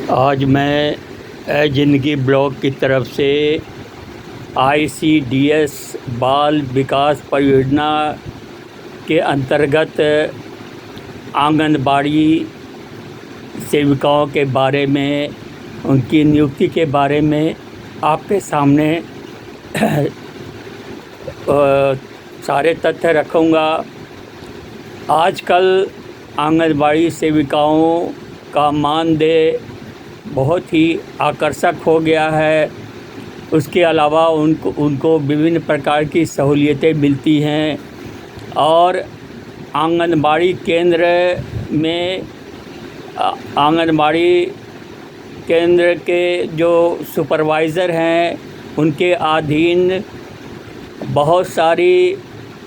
आज मैं ज़िंदगी ब्लॉक की तरफ से ICDS बाल विकास परियोजना के अंतर्गत आंगनबाड़ी सेविकाओं के बारे में, उनकी नियुक्ति के बारे में आपके सामने सारे तथ्य रखूँगा। आजकल आंगनबाड़ी सेविकाओं का मानदेय बहुत ही आकर्षक हो गया है। उसके अलावा उनको विभिन्न प्रकार की सहूलियतें मिलती हैं और आंगनबाड़ी केंद्र में आंगनबाड़ी केंद्र के जो सुपरवाइज़र हैं उनके अधीन बहुत सारी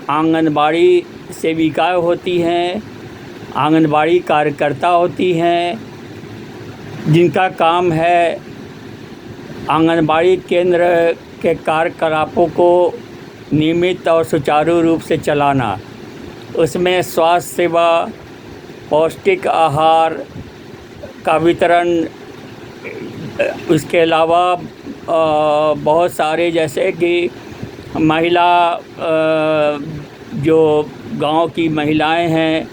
आंगनबाड़ी सेविकाएं होती हैं, आंगनबाड़ी कार्यकर्ता होती हैं, जिनका काम है आंगनबाड़ी केंद्र के कार्यकलापों को नियमित और सुचारू रूप से चलाना। उसमें स्वास्थ्य सेवा, पौष्टिक आहार का वितरण, उसके अलावा बहुत सारे जैसे कि महिला जो गांव की महिलाएं हैं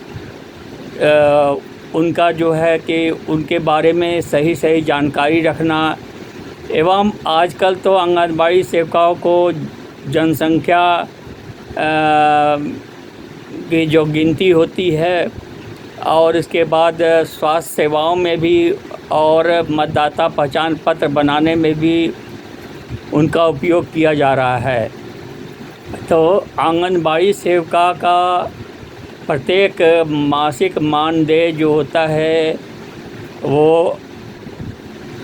उनका जो है कि उनके बारे में सही जानकारी रखना। एवं आजकल तो आंगनबाड़ी सेविकाओं को जनसंख्या की जो गिनती होती है और इसके बाद स्वास्थ्य सेवाओं में भी और मतदाता पहचान पत्र बनाने में भी उनका उपयोग किया जा रहा है। तो आंगनबाड़ी सेविका का प्रत्येक मासिक मानदेय जो होता है वो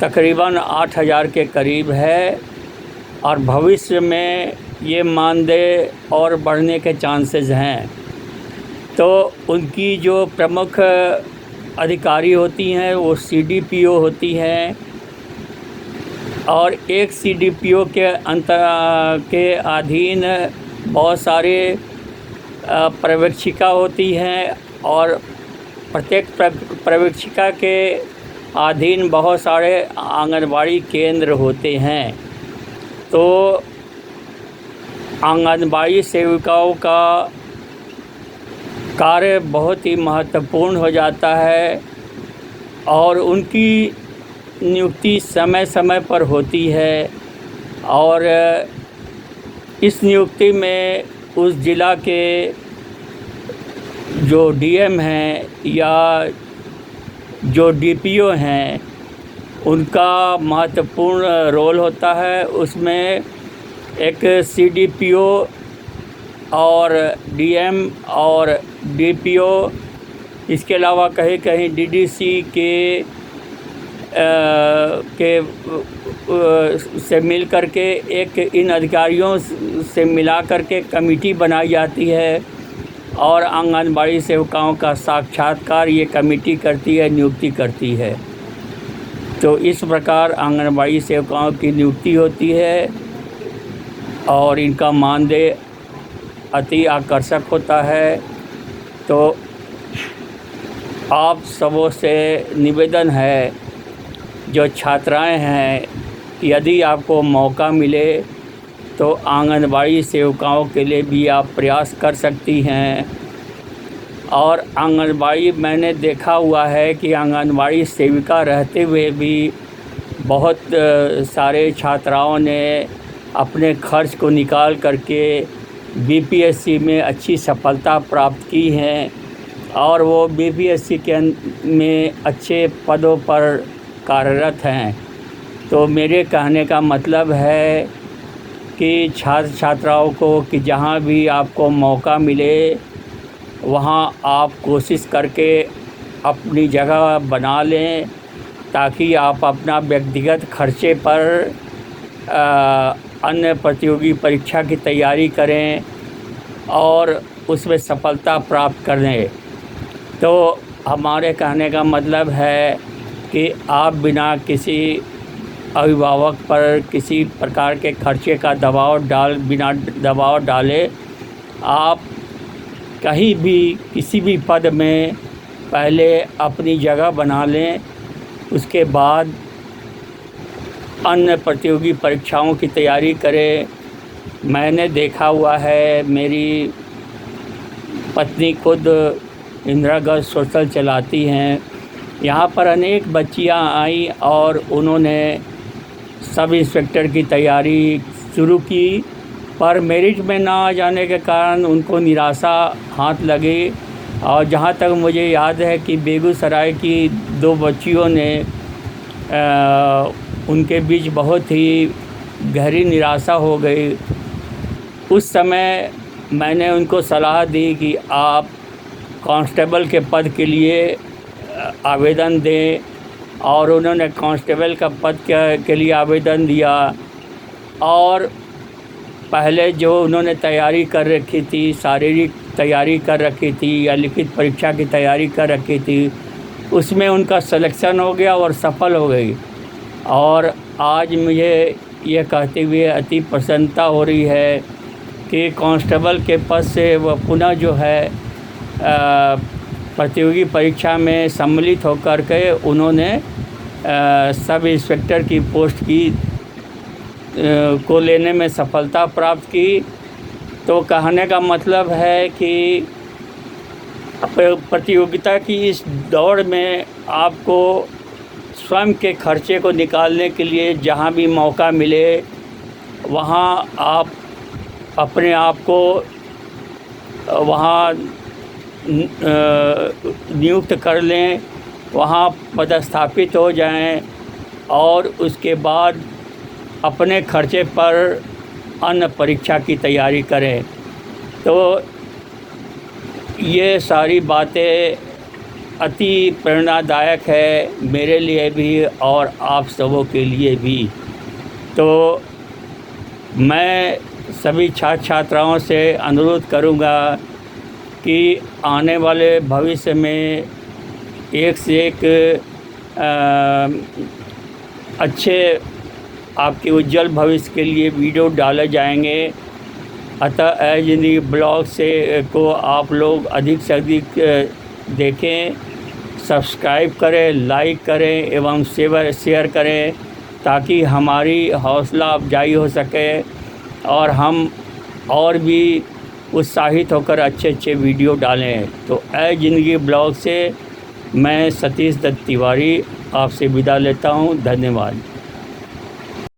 तकरीबन 8,000 के करीब है और भविष्य में ये मानदेय और बढ़ने के चांसेस हैं। तो उनकी जो प्रमुख अधिकारी होती हैं वो CDPO होती हैं और एक CDPO के अधीन बहुत सारे पर्यवेक्षिका होती हैं और प्रत्येक पर्यवेक्षिका के अधीन बहुत सारे आंगनबाड़ी केंद्र होते हैं। तो आंगनबाड़ी सेविकाओं का कार्य बहुत ही महत्वपूर्ण हो जाता है और उनकी नियुक्ति समय समय पर होती है और इस नियुक्ति में उस ज़िला के जो DM हैं या जो DPO हैं उनका महत्वपूर्ण रोल होता है। उसमें एक CDPO और DM और DPO, इसके अलावा कहीं कहीं DDC से मिल कर के एक इन अधिकारियों से मिला कर के कमेटी बनाई जाती है और आंगनबाड़ी सेविकाओं का साक्षात्कार ये कमेटी करती है, नियुक्ति करती है। तो इस प्रकार आंगनबाड़ी सेविकाओं की नियुक्ति होती है और इनका मानदेय अति आकर्षक होता है। तो आप सबों से निवेदन है, जो छात्राएं हैं, यदि आपको मौका मिले तो आंगनबाड़ी सेविकाओं के लिए भी आप प्रयास कर सकती हैं। और आंगनबाड़ी मैंने देखा हुआ है कि आंगनबाड़ी सेविका रहते हुए भी बहुत सारे छात्राओं ने अपने खर्च को निकाल करके BPSC में अच्छी सफलता प्राप्त की है और वो BPSC में अच्छे पदों पर कार्यरत हैं। तो मेरे कहने का मतलब है कि छात्र छात्राओं को कि जहाँ भी आपको मौका मिले वहाँ आप कोशिश करके अपनी जगह बना लें ताकि आप अपना व्यक्तिगत खर्चे पर अन्य प्रतियोगी परीक्षा की तैयारी करें और उसमें सफलता प्राप्त करें। तो हमारे कहने का मतलब है कि आप बिना किसी अभिभावक पर किसी प्रकार के खर्चे का बिना दबाव डाले आप कहीं भी किसी भी पद में पहले अपनी जगह बना लें उसके बाद अन्य प्रतियोगी परीक्षाओं की तैयारी करें। मैंने देखा हुआ है, मेरी पत्नी खुद इंदिरा गर्ल्स हॉस्टल चलाती हैं। यहाँ पर अनेक बच्चियाँ आई और उन्होंने सब इंस्पेक्टर की तैयारी शुरू की, पर मेरिट में ना आ जाने के कारण उनको निराशा हाथ लगी। और जहाँ तक मुझे याद है कि बेगूसराय की 2 बच्चियों ने उनके बीच बहुत ही गहरी निराशा हो गई। उस समय मैंने उनको सलाह दी कि आप कांस्टेबल के पद के लिए आवेदन दें, और उन्होंने कांस्टेबल का पद के लिए आवेदन दिया। और पहले जो उन्होंने तैयारी कर रखी थी, शारीरिक तैयारी कर रखी थी या लिखित परीक्षा की तैयारी कर रखी थी, उसमें उनका सिलेक्शन हो गया और सफल हो गई। और आज मुझे ये कहते हुए अति प्रसन्नता हो रही है कि कांस्टेबल के पद से वह पुनः जो है प्रतियोगी परीक्षा में सम्मिलित होकर के उन्होंने सब इंस्पेक्टर की पोस्ट को लेने में सफलता प्राप्त की। तो कहने का मतलब है कि प्रतियोगिता की इस दौड़ में आपको स्वयं के खर्चे को निकालने के लिए जहाँ भी मौका मिले वहाँ आप अपने आप को वहाँ नियुक्त कर लें, वहाँ पदस्थापित हो जाएं और उसके बाद अपने खर्चे पर अन्य परीक्षा की तैयारी करें। तो ये सारी बातें अति प्रेरणादायक है मेरे लिए भी और आप सबों के लिए भी। तो मैं सभी छात्र छात्राओं से अनुरोध करूँगा कि आने वाले भविष्य में एक से एक अच्छे आपके उज्जवल भविष्य के लिए वीडियो डाले जाएंगे। अतः ए ज़िंदगी ब्लॉग को आप लोग अधिक से अधिक देखें, सब्सक्राइब करें, लाइक करें एवं शेयर करें, ताकि हमारी हौसला अफजाई हो सके और हम और भी उत्साहित होकर अच्छे अच्छे वीडियो डालें। तो ए ज़िंदगी ब्लॉग से मैं सतीश दत्त तिवारी आपसे विदा लेता हूँ। धन्यवाद।